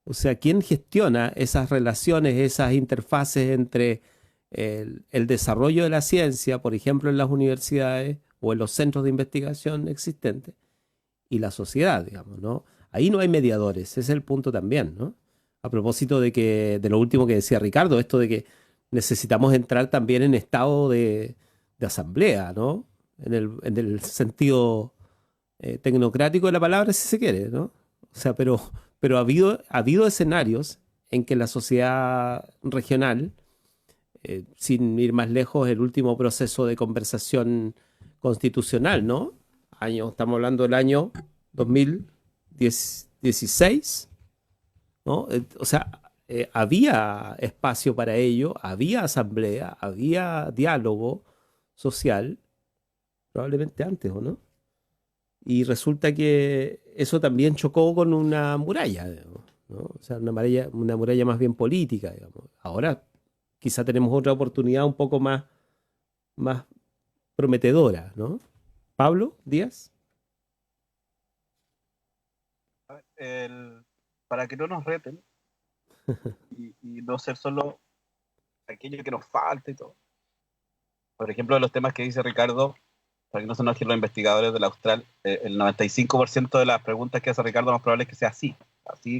O sea, ¿quién gestiona esas relaciones, esas interfaces entre el desarrollo de la ciencia, por ejemplo, en las universidades o en los centros de investigación existentes, y la sociedad, digamos, ¿no? Ahí no hay mediadores, ese es el punto también, ¿no? A propósito de lo último que decía Ricardo, esto de que necesitamos entrar también en estado de asamblea, ¿no? En el sentido tecnocrático de la palabra, si se quiere, ¿no? O sea, pero ha habido escenarios en que la sociedad regional, sin ir más lejos, el último proceso de conversación constitucional, ¿no? Estamos hablando del año 2016, ¿no? O sea, había espacio para ello, había asamblea, había diálogo social, probablemente antes, ¿o no? Y resulta que eso también chocó con una muralla, digamos, ¿no? O sea, una muralla más bien política, digamos. Ahora quizá tenemos otra oportunidad un poco más prometedora, ¿no? Pablo Díaz. Para que no nos reten y no ser solo aquello que nos falta y todo. Por ejemplo, de los temas que dice Ricardo, para que no se enojen los investigadores de la Austral, el 95% de las preguntas que hace Ricardo más probable es que sea así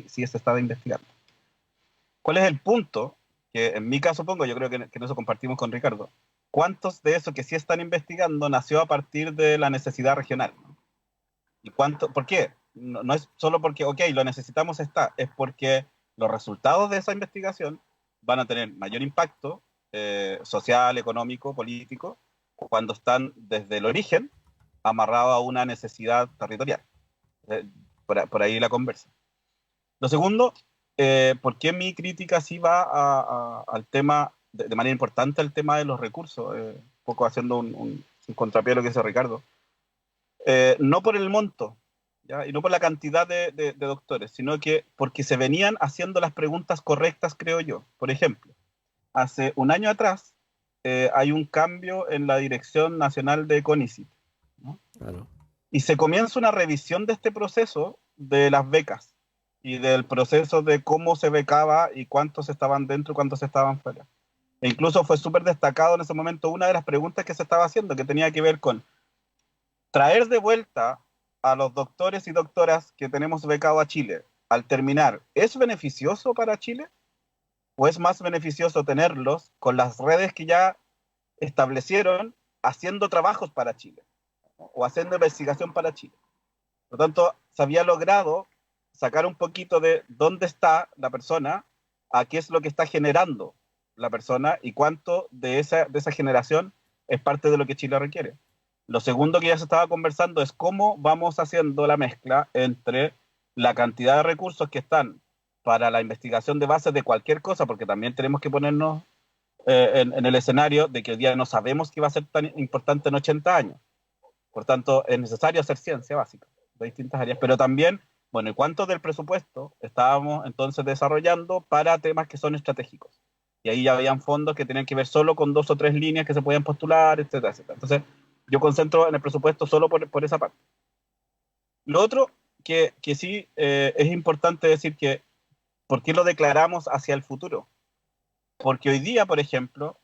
se está investigando. ¿Cuál es el punto? Que en mi caso pongo, yo creo que en eso compartimos con Ricardo. ¿Cuántos de eso que sí están investigando nació a partir de la necesidad regional, ¿no? ¿Y cuánto? ¿Por qué? No es solo porque, ok, lo necesitamos, es porque los resultados de esa investigación van a tener mayor impacto social, económico, político, cuando están desde el origen amarrados a una necesidad territorial. Por ahí la conversa. Lo segundo, ¿por qué mi crítica sí va al tema, de manera importante, al tema de los recursos? Un poco haciendo un contrapié a lo que dice Ricardo. No por el monto, ¿ya? Y no por la cantidad de doctores, sino que porque se venían haciendo las preguntas correctas, creo yo. Por ejemplo, hace un año atrás hay un cambio en la Dirección Nacional de CONICYT, ¿no? Claro. Y se comienza una revisión de este proceso de las becas y del proceso de cómo se becaba y cuántos estaban dentro y cuántos estaban fuera. E incluso fue súper destacado en ese momento una de las preguntas que se estaba haciendo, que tenía que ver con traer de vuelta a los doctores y doctoras que tenemos becado a Chile al terminar. ¿Es beneficioso para Chile? ¿O es más beneficioso tenerlos con las redes que ya establecieron haciendo trabajos para Chile, ¿no? O haciendo investigación para Chile? Por lo tanto, se había logrado sacar un poquito de dónde está la persona, a qué es lo que está generando la persona y cuánto de esa generación es parte de lo que Chile requiere. Lo segundo que ya se estaba conversando es cómo vamos haciendo la mezcla entre la cantidad de recursos que están para la investigación de bases de cualquier cosa, porque también tenemos que ponernos en el escenario de que hoy día no sabemos qué va a ser tan importante en 80 años. Por tanto, es necesario hacer ciencia básica de distintas áreas, pero también, bueno, ¿y cuánto del presupuesto estábamos entonces desarrollando para temas que son estratégicos? Y ahí ya habían fondos que tenían que ver solo con 2 o 3 líneas que se podían postular, etcétera, etcétera. Entonces, yo concentro en el presupuesto solo por esa parte. Lo otro que sí es importante decir que, ¿por qué lo declaramos hacia el futuro? Porque hoy día, por ejemplo,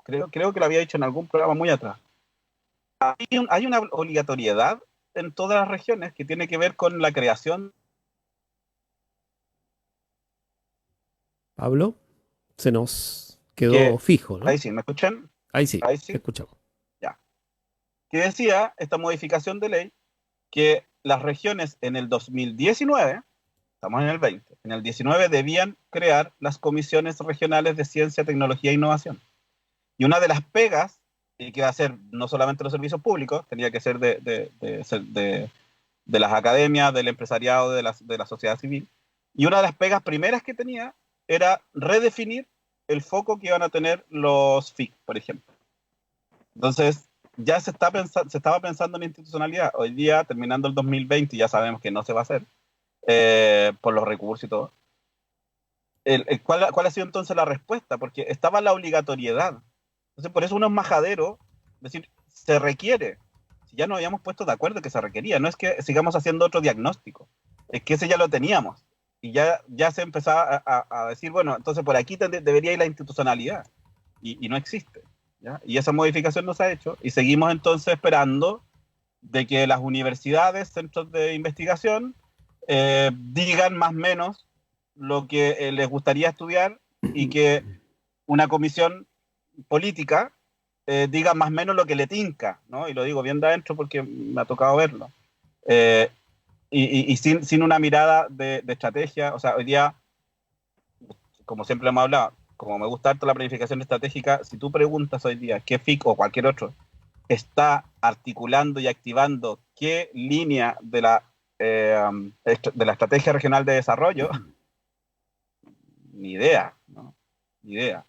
creo que lo había dicho en algún programa muy atrás, hay una obligatoriedad en todas las regiones que tiene que ver con la creación. Pablo, se nos quedó fijo, ¿no? Ahí sí, ¿me escuchan? Ahí sí, Ahí sí. te escuchamos. Ya. Que decía esta modificación de ley que las regiones en el 2019, estamos en el 20, en el 19 debían crear las comisiones regionales de ciencia, tecnología e innovación. Y una de las pegas, y que va a ser no solamente los servicios públicos, tenía que ser de las academias, del empresariado, de la sociedad civil, y una de las pegas primeras que tenía era redefinir el foco que iban a tener los FIC, por ejemplo. Entonces, ya se estaba pensando en institucionalidad. Hoy día, terminando el 2020, ya sabemos que no se va a hacer, por los recursos y todo. ¿Cuál ha sido entonces la respuesta? Porque estaba la obligatoriedad. Entonces, por eso uno es majadero, es decir, se requiere. Si ya nos habíamos puesto de acuerdo que se requería, no es que sigamos haciendo otro diagnóstico, es que ese ya lo teníamos. Y ya se empezaba a decir, bueno, entonces por aquí debería ir la institucionalidad. Y no existe, ¿ya? Y esa modificación no se ha hecho. Y seguimos entonces esperando de que las universidades, centros de investigación, digan más o menos lo que les gustaría estudiar, y que una comisión política diga más o menos lo que le tinca, ¿no? Y lo digo bien de adentro porque me ha tocado verlo. Y sin una mirada de estrategia. O sea, hoy día, como siempre hemos hablado, como me gusta harto la planificación estratégica, si tú preguntas hoy día qué FIC o cualquier otro está articulando y activando qué línea de la estrategia regional de desarrollo, ni idea, ¿no? Ni idea.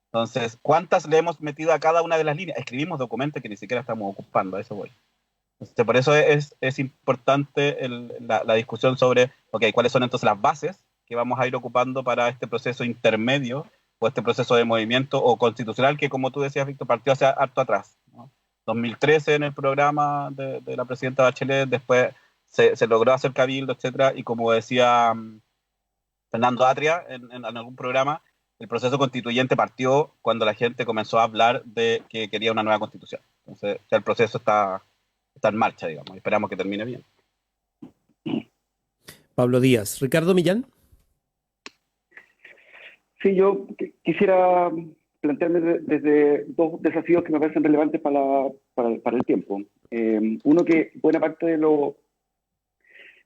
Entonces, ¿cuántas le hemos metido a cada una de las líneas? Escribimos documentos que ni siquiera estamos ocupando, a eso voy. Entonces, por eso es importante la discusión sobre, ¿cuáles son entonces las bases que vamos a ir ocupando para este proceso intermedio o este proceso de movimiento o constitucional que, como tú decías, Víctor, partió hacia harto atrás, ¿no? 2013 en el programa de la presidenta Bachelet, después se logró hacer cabildo, etcétera, y como decía Fernando Atria en algún programa, el proceso constituyente partió cuando la gente comenzó a hablar de que quería una nueva constitución. Entonces, ya el proceso está en marcha, digamos, y esperamos que termine bien. Pablo Díaz. Ricardo Millán. Sí, yo quisiera plantearme desde dos desafíos que me parecen relevantes para el tiempo. Uno, que buena parte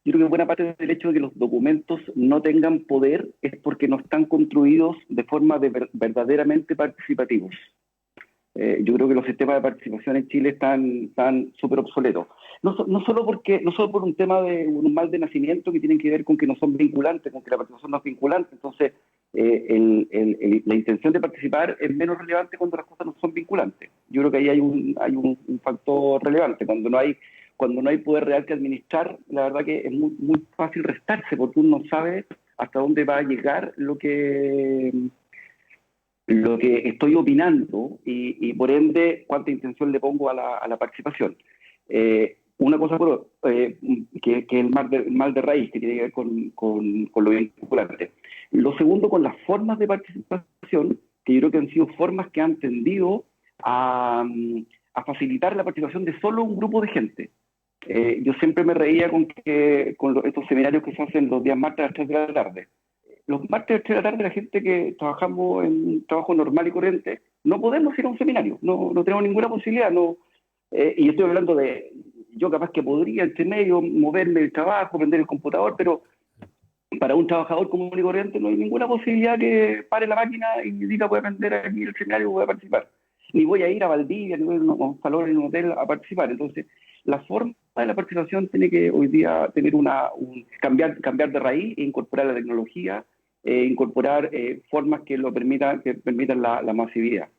yo creo que buena parte del hecho de que los documentos no tengan poder es porque no están construidos de forma verdaderamente participativos. Yo creo que los sistemas de participación en Chile están súper obsoletos. No solo por un tema de un mal de nacimiento que tienen que ver con que no son vinculantes, con que la participación no es vinculante. Entonces, la intención de participar es menos relevante cuando las cosas no son vinculantes. Yo creo que ahí hay un factor relevante. Cuando no hay poder real que administrar, la verdad que es muy, muy fácil restarse, porque uno no sabe hasta dónde va a llegar lo que estoy opinando y por ende cuánta intención le pongo a la participación. Una cosa que el mal de raíz, que tiene que ver con lo vinculante. Lo segundo, con las formas de participación, que yo creo que han sido formas que han tendido a facilitar la participación de solo un grupo de gente. Yo siempre me reía con estos seminarios que se hacen los días martes a las 3 de la tarde. Los martes a las 3 de la tarde, la gente que trabajamos en un trabajo normal y corriente, no podemos ir a un seminario, no tenemos ninguna posibilidad. Y yo estoy hablando de, yo capaz que podría entre medio moverme el trabajo, prender el computador, pero para un trabajador común y corriente no hay ninguna posibilidad que pare la máquina y diga voy a aprender aquí el seminario, voy a participar. Ni voy a ir a Valdivia, ni voy a ir a un salón en un hotel a participar. Entonces, la forma de la participación tiene que hoy día tener cambiar de raíz e incorporar la tecnología, incorporar formas que permitan la masividad.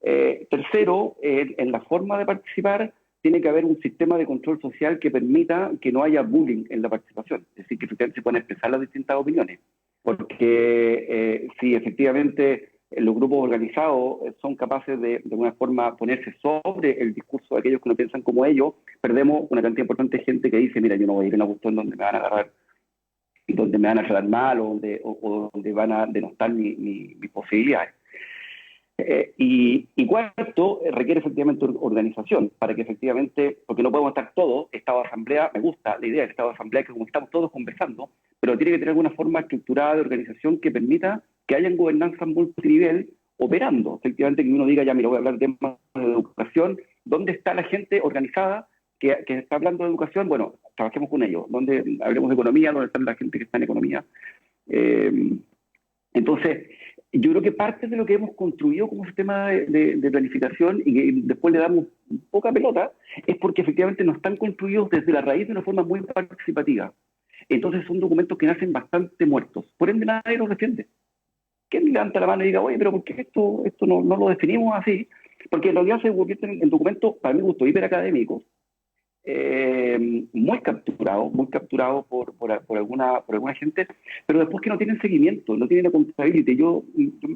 Tercero, en la forma de participar tiene que haber un sistema de control social que permita que no haya bullying en la participación, es decir, que efectivamente se puedan expresar las distintas opiniones, porque si efectivamente los grupos organizados son capaces de alguna forma ponerse sobre el discurso de aquellos que no piensan como ellos, perdemos una cantidad importante de gente que dice, mira, yo no voy a ir a una cuestión donde me van a agarrar, donde me van a tratar mal o donde van a denostar mis posibilidades. Y cuarto, requiere efectivamente organización, para que efectivamente, porque no podemos estar todos, estado de asamblea, me gusta la idea del estado de asamblea, que como estamos todos conversando, pero tiene que tener alguna forma estructurada de organización que permita que hayan gobernanzas multinivel operando. Efectivamente, que uno diga, ya mira, voy a hablar de temas de educación, ¿dónde está la gente organizada que está hablando de educación? Bueno, trabajemos con ellos. ¿Dónde hablemos de economía? ¿Dónde está la gente que está en economía? Entonces, yo creo que parte de lo que hemos construido como sistema de planificación y que después le damos poca pelota es porque efectivamente no están construidos desde la raíz de una forma muy participativa. Entonces son documentos que nacen bastante muertos. Por ende nadie los defiende. ¿Quién levanta la mano y diga, oye, pero ¿por qué esto no lo definimos así? Porque en realidad se convierten en documentos, para mi gusto, hiperacadémicos, muy capturados por alguna gente, pero después que no tienen seguimiento, no tienen accountability. Yo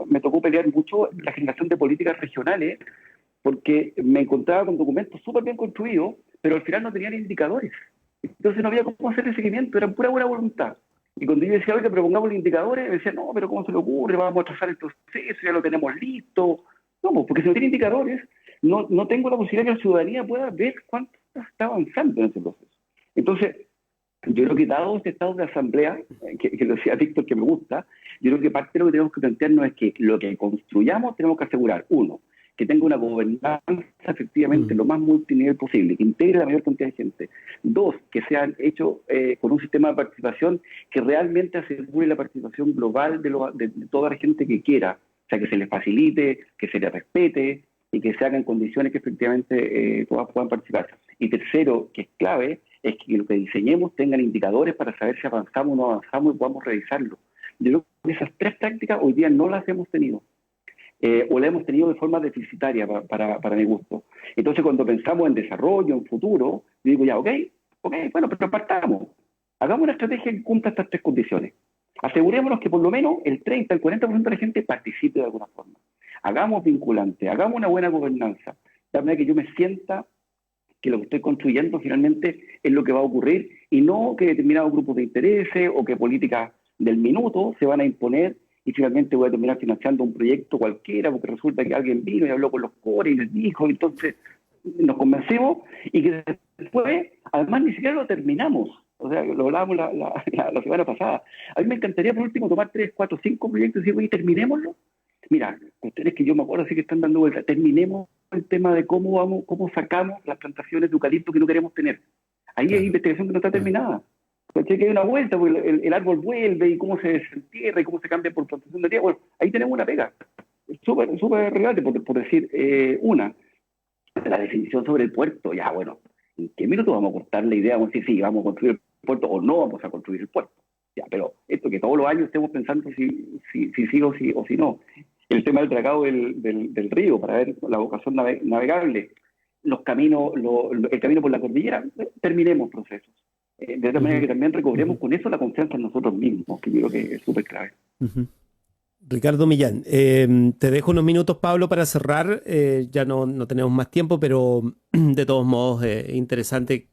me tocó pelear mucho la generación de políticas regionales porque me encontraba con documentos súper bien construidos, pero al final no tenían indicadores. Entonces no había cómo hacer el seguimiento, era pura buena voluntad. Y cuando yo decía, oye, propongamos los indicadores, me decían, no, pero ¿cómo se le ocurre? Vamos a trazar el proceso, ya lo tenemos listo. No, porque si no tiene indicadores, no tengo la posibilidad que la ciudadanía pueda ver cuánto está avanzando en ese proceso. Entonces, yo creo que dado este estado de asamblea, que lo decía Víctor, que me gusta, yo creo que parte de lo que tenemos que plantearnos es que lo que construyamos tenemos que asegurar, uno, que tenga una gobernanza efectivamente lo más multinivel posible, que integre la mayor cantidad de gente. Dos, que sean hechos con un sistema de participación que realmente asegure la participación global de toda la gente que quiera, o sea, que se les facilite, que se les respete y que se hagan condiciones que efectivamente todas puedan participar. Y tercero, que es clave, es que lo que diseñemos tengan indicadores para saber si avanzamos o no avanzamos y podamos revisarlo. Yo creo que esas tres prácticas hoy día no las hemos tenido. O la hemos tenido de forma deficitaria para mi gusto. Entonces, cuando pensamos en desarrollo, en futuro, yo digo ya, ok, bueno, pero partamos. Hagamos una estrategia que cumpla estas tres condiciones. Asegurémonos que por lo menos el 30, el 40% de la gente participe de alguna forma. Hagamos vinculante, hagamos una buena gobernanza. De manera que yo me sienta que lo que estoy construyendo finalmente es lo que va a ocurrir y no que determinados grupos de intereses o que políticas del minuto se van a imponer y finalmente voy a terminar financiando un proyecto cualquiera porque resulta que alguien vino y habló con los cores y les dijo, entonces nos convencimos y que después, además, ni siquiera lo terminamos. O sea, lo hablábamos la semana pasada. A mí me encantaría, por último, tomar 3, 4, 5 proyectos y decir, oye, terminémoslo. Mira, ustedes que yo me acuerdo, sí que están dando vueltas, terminemos el tema de cómo sacamos las plantaciones de eucalipto que no queremos tener. Ahí hay investigación que no está terminada. Porque hay una vuelta, porque el árbol vuelve y cómo se desentierra y cómo se cambia por plantación de tierra. Bueno, ahí tenemos una pega. Súper relevante, por decir una. La definición sobre el puerto, ya bueno, ¿en qué minuto vamos a cortar la idea? Vamos a decir, sí, vamos a construir el puerto o no vamos a construir el puerto. Ya, pero esto que todos los años estemos pensando si sí o si no. El tema del dragado del río, para ver la vocación navegable. Los caminos, el camino por la cordillera, terminemos procesos. De tal manera que también recobremos con eso la confianza en nosotros mismos, que yo creo que es súper clave. Ricardo Millán, te dejo unos minutos, Pablo, para cerrar. Ya no tenemos más tiempo, pero de todos modos interesante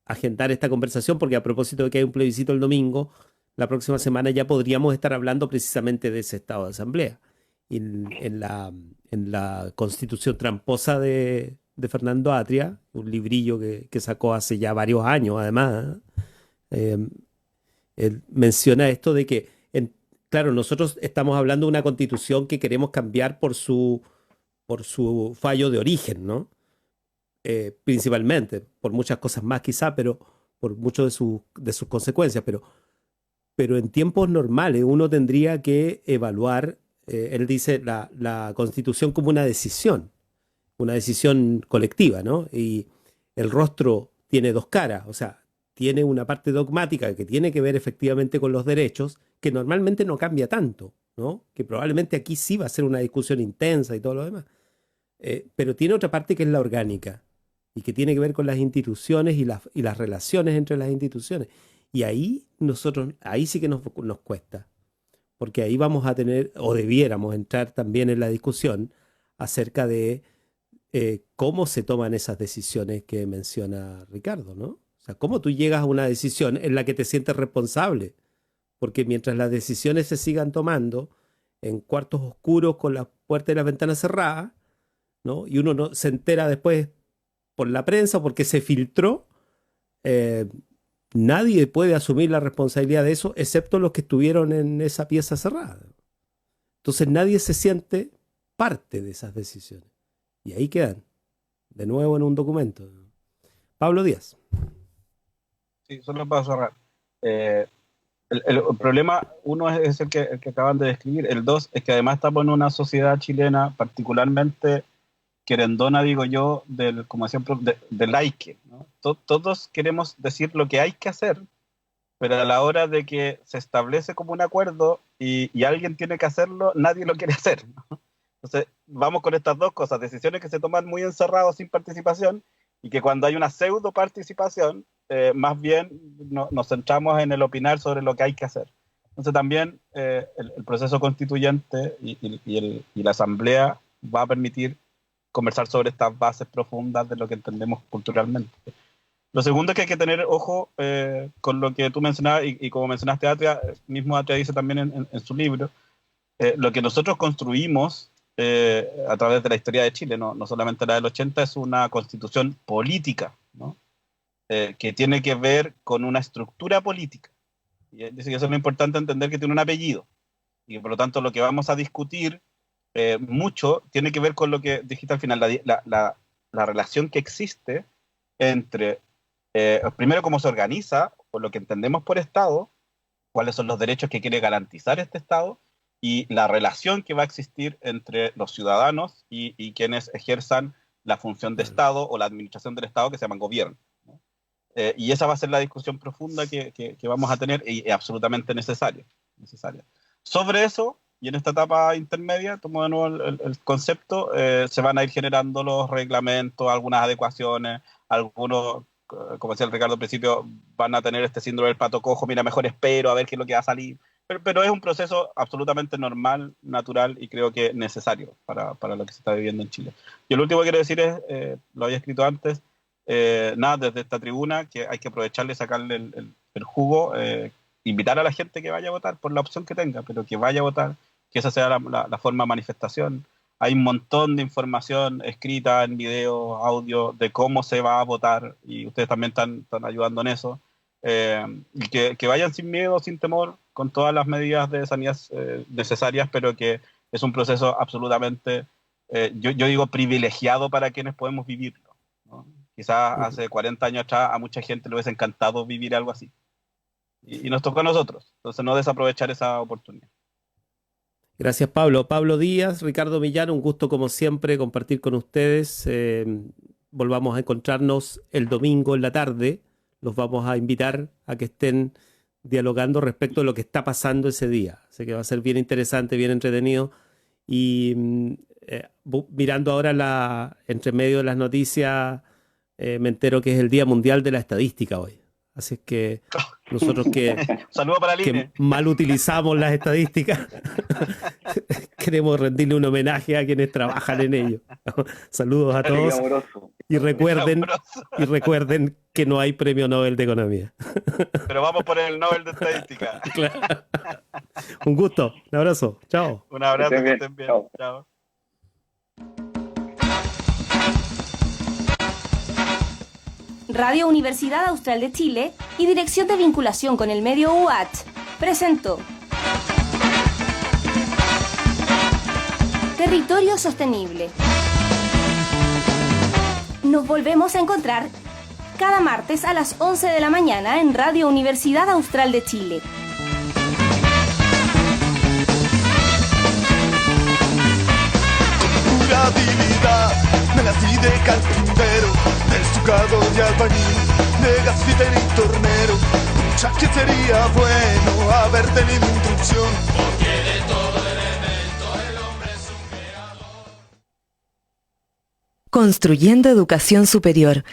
agendar esta conversación, porque a propósito de que hay un plebiscito el domingo, la próxima semana ya podríamos estar hablando precisamente de ese estado de asamblea. Y en la constitución tramposa de Fernando Atria, un librillo que sacó hace ya varios años, además, él menciona esto de que, claro, nosotros estamos hablando de una constitución que queremos cambiar por su fallo de origen, ¿no? Principalmente, por muchas cosas más quizá, pero por muchas de sus consecuencias, pero en tiempos normales uno tendría que evaluar, él dice, la constitución como una decisión colectiva, ¿no? Y el rostro tiene dos caras, o sea, tiene una parte dogmática que tiene que ver efectivamente con los derechos, que normalmente no cambia tanto, ¿no? Que probablemente aquí sí va a ser una discusión intensa y todo lo demás. Pero tiene otra parte que es la orgánica y que tiene que ver con las instituciones y las relaciones entre las instituciones. Y ahí sí que nos cuesta, porque ahí vamos a tener, o debiéramos entrar también en la discusión acerca de cómo se toman esas decisiones que menciona Ricardo, ¿no? O sea, cómo tú llegas a una decisión en la que te sientes responsable, porque mientras las decisiones se sigan tomando en cuartos oscuros con puertas y las ventanas cerradas, ¿no? Y uno no se entera después por la prensa o porque se filtró, nadie puede asumir la responsabilidad de eso, excepto los que estuvieron en esa pieza cerrada. Entonces nadie se siente parte de esas decisiones. Y ahí quedan, de nuevo en un documento. Pablo Díaz. Sí, solo para cerrar. El problema, uno es el que acaban de describir. El dos es que además estamos en una sociedad chilena particularmente querendona, digo yo, como siempre, del like, ¿no? Todos queremos decir lo que hay que hacer, pero a la hora de que se establece como un acuerdo y alguien tiene que hacerlo, nadie lo quiere hacer, ¿no? Entonces, vamos con estas dos cosas, decisiones que se toman muy encerrados sin participación, y que cuando hay una pseudo participación, más bien nos centramos en el opinar sobre lo que hay que hacer. Entonces también el proceso constituyente y la asamblea va a permitir conversar sobre estas bases profundas de lo que entendemos culturalmente. Lo segundo es que hay que tener ojo con lo que tú mencionabas, y como mencionaste Atria, mismo Atria dice también en su libro, lo que nosotros construimos a través de la historia de Chile, no solamente la del 80, es una constitución política, ¿no? Que tiene que ver con una estructura política. Y dice que eso es lo importante, entender que tiene un apellido. Y por lo tanto lo que vamos a discutir mucho tiene que ver con lo que dijiste al final, la relación que existe entre, primero, cómo se organiza, o lo que entendemos por Estado, cuáles son los derechos que quiere garantizar este Estado, y la relación que va a existir entre los ciudadanos y quienes ejerzan la función de Estado o la administración del Estado, que se llaman gobierno, ¿no? Y esa va a ser la discusión profunda que vamos a tener, y absolutamente necesaria. Sobre eso, y en esta etapa intermedia, tomo de nuevo el concepto, se van a ir generando los reglamentos, algunas adecuaciones, algunos, como decía el Ricardo al principio, van a tener este síndrome del pato cojo, mira, mejor espero a ver qué es lo que va a salir. Pero es un proceso absolutamente normal, natural, y creo que necesario para lo que se está viviendo en Chile. Yo lo último que quiero decir es, lo había escrito antes, desde esta tribuna, que hay que aprovecharle y sacarle el jugo, invitar a la gente que vaya a votar por la opción que tenga, pero que vaya a votar, que esa sea la forma de manifestación. Hay un montón de información escrita en video, audio, de cómo se va a votar, y ustedes también están ayudando en eso. Y que vayan sin miedo, sin temor, con todas las medidas de sanidad necesarias, pero que es un proceso absolutamente, yo digo, privilegiado para quienes podemos vivirlo, ¿no? Quizás hace 40 años atrás a mucha gente le hubiese encantado vivir algo así. Y nos tocó a nosotros. Entonces no desaprovechar esa oportunidad. Gracias, Pablo. Pablo Díaz, Ricardo Millán, un gusto como siempre compartir con ustedes. Volvamos a encontrarnos el domingo en la tarde. Los vamos a invitar a que estén dialogando respecto de lo que está pasando ese día. Así que va a ser bien interesante, bien entretenido. Y mirando ahora entre medio de las noticias, me entero que es el Día Mundial de la Estadística hoy. Así es que nosotros que mal utilizamos las estadísticas, queremos rendirle un homenaje a quienes trabajan en ello. Saludos a todos. Y recuerden que no hay premio Nobel de Economía. Pero vamos por el Nobel de Estadística. Claro. Un gusto. Un abrazo. Chao. Un abrazo. Que estén bien. Chao. Radio Universidad Austral de Chile y Dirección de Vinculación con el Medio UACH presentó Territorio Sostenible. Nos volvemos a encontrar cada martes a las 11 de la mañana en Radio Universidad Austral de Chile. Durabilidad, me nací de carpintero, de estucador y albañil, de gasfitter y tornero. Pucha, que sería bueno haber tenido instrucción, porque de todo elemento el hombre es un creador. Construyendo educación superior.